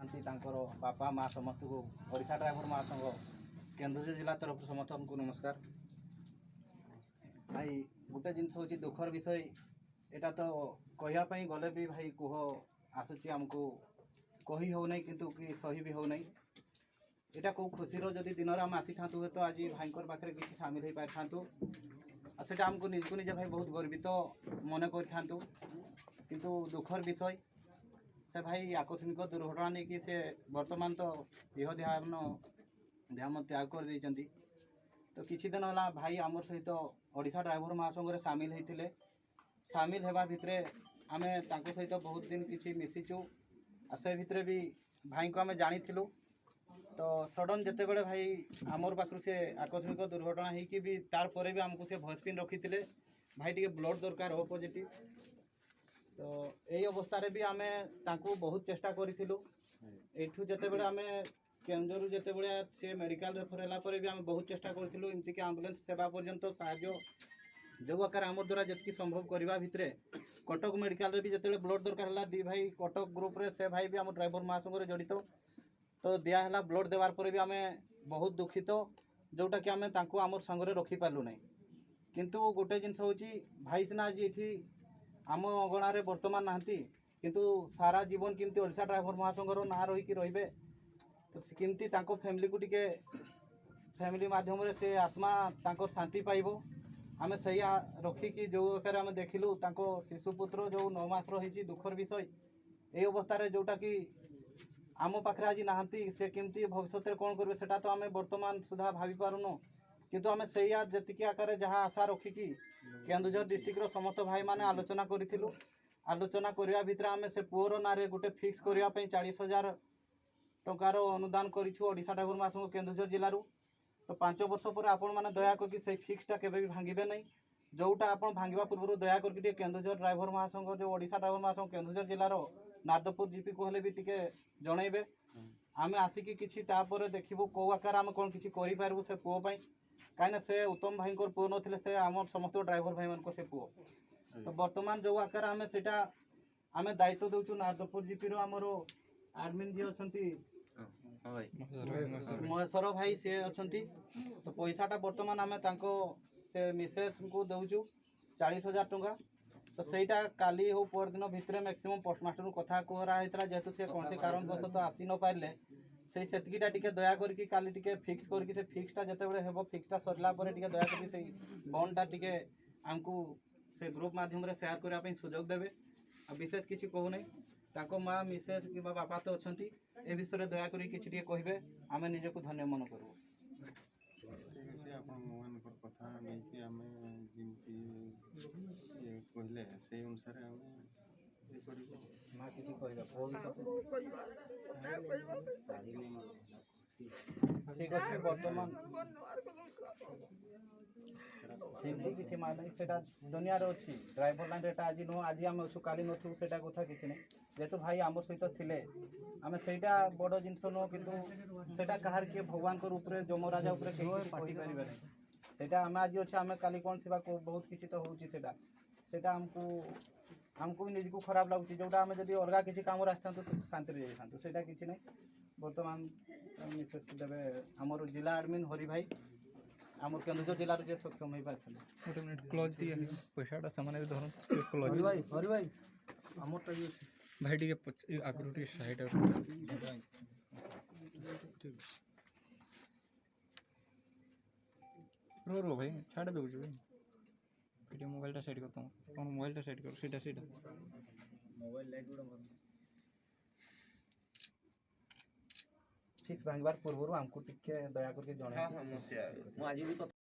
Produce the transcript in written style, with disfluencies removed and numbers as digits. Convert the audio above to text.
बापा माँ समस्त को ओडिशा ड्राइवर महासंघ केन्दुझर जिला तरफ समस्त को नमस्कार। भाई गोटे जिनस हूँ दुखर विषय एटा तो कहवाई गले भी भाई कुह आसूची आमको कही हो नहीं किंतु कि सही भी हो नहीं। यहाँ कौ खुशीर जदि दिन आम आसी था तो आज भाईकर पाखे किसी सामिल हो पारि था से आमको निजको निजे भाई बहुत गर्वित मन कर किंतु दुखर विषय से भाई आकस्मिक दुर्घटना नहीं कि से वर्तमान तो देह ध्यान त्याग कर देइचंती। तो किछि दिन होला भाई आमर सहित ओडिशा ड्राइवर महासंघ सामिल होते सामिल होगा भितरे आमे तांको सहित बहुत दिन किसी मिशिचु से भितरे भी भाई को आमे जानी थिलु। तो सडन जेते बेले भाई आमर पाखु से आकस्मिक दुर्घटना होगी भी तार परे भी आमको से भॉइस पिन रखी थे भाई टे ब्लड दरकार हो पॉजिटिव। तो यही अवस्था भी आमे तांको बहुत चेष्टा करूँ एठू जिते बड़े आमे केन्दुझर जिते बड़े सी मेडिकल रेफर होला पर भी आमे बहुत चेष्टा करूँ एमती कि आम्बुलेंस सेवा पर्यंत साहाय्य जो आकार आम द्वारा जी संभव करने भितर कटक मेडिकल भी जिते ब्लड दरकार है दी भाई कटक ग्रुप रे से भाई भी आम ड्राइवर महासंघ जड़ित तो दिहला ब्लड देवार पर भी आमे बहुत दुखित जोटा कि आमे तांको आमर संगे रखी पार्लु ना। किंतु गोटे जिनस हूँ भाई सिना आज ये आम अगणार बर्तमान नहांती किंतु सारा जीवन केमती ओडिशा ड्राइवर महासंघर ना रहीकि रहिबे केमती तांको फैमिली को टिके फैमिली माध्यम से आत्मा तांको शांति पाइबो आमे सही रखिकी जो आकार आमे देखिलु तांको शिशुपुत्र जो 9 मास रही दुखर विषय ए अवस्था जोटा कि आम पाखे आज नहांती से केमती भविष्य कौन करेंगे सेटा तो आमे वर्तमान सुधा भावी पारुनु किंतु आमे सैया जी आकार जहाँ आशा रखिकी केन्दुझर डिस्ट्रिक्टर समस्त भाई माने आलोचना करूँ आलोचना करने भितर आमे से पुअर ना गोटे फिक्स करने 40,000 टंकार अनुदान करूँ ओडिशा ड्राइवर महासंघ केन्दुझर जिलूर। तो 5 वर्ष पर आपण मैंने दया करके से फिक्सटा केबे भी भांगे नहीं जोटा आप भांगा पूर्व दया करके केन्दुझर ड्राइवर महासंघ जो ओडिशा ड्राइवर महासंघ केन्दुझर जिलार नारदपुर जीपी को हेले भी टिके जनइबे आमे आसिकी किछि तापर देखिबु को आकार आमे कोन किछि करि पारबु से पुओ पई काइना से उत्तम भाई को पुओ नथिले से आम समस्त ड्राइवर भाई मान को से पुओ। तो वर्तमान जो आकार आमे सेटा आमे दायित्व दउछु नारदपुर जीपी रो हमरो एडमिन जी अछंती महेश्वर भाई से अछंती। तो पैसाटा वर्तमान आमे तांको से मिसेस को दउछु 40,000 टंका। तो सहीटा काली हो पर दिन भितर मैक्सिमम पोस्टमास्टर कथा कहरा जेहेतु से कौन से कारण बस तो आसी न पारे से सेतकीटा टिके दया करके काली टिके फिक्स करके से फिक्सटा जिते बड़े हेबो फिक्सटा सरला पर टिके दया करके से बॉन्डटा टिके आमको से ग्रुप माध्यम रे शेयर करबा पई सुयोग देबे। आ विशेष किछि कहू नै ताको माँ मिसेस कि बापा तो अछंती ए विषय दया करी किछि टिके कहबे आमे निजको धन्य मन करबो। कथा नहीं आम जमी कहले से अनुसार ठीक अच्छे बर्तमान सेमती किसी माना सेटा दुनिया अच्छी ड्राइवर लाइन रेटा आज नुह आज आम अच्छु काली नथु सेटा कथा किसी नहीं जेहेतु भाई आम सहित थिले आमे सेटा बड़ जिनस नुह किंतु सेटा कहार किए भगवान को रूप रे जमराजा ऊपर कहि पारि परिबे सेटा आमे आज अच्छे आमे काली कौन थिबा को बहुत किसी तो होउची सेटा हमको भी निजको खराब लगुच जोटा आम जब अलग किसी काम आसता तो शांति जाता सेटा किसी नहीं। बर्तमान निश्चित देवे आमर जिला एडमिन हरि भाई आम केन्दुझर जिलार जे सक्षम हो पारे क्लोज दिया पैसाटा सामान धरन हरि भाई आमरटा भी भाई टिके आगु टिके साइड रो भाई छाड़ दो भाई मोबाइल साइड करता हूँ मोबाइल साइड कर सीधा मोबाइल लाइट फिक्स भांगबार पूर्व आमको टिके दया करके जणाई।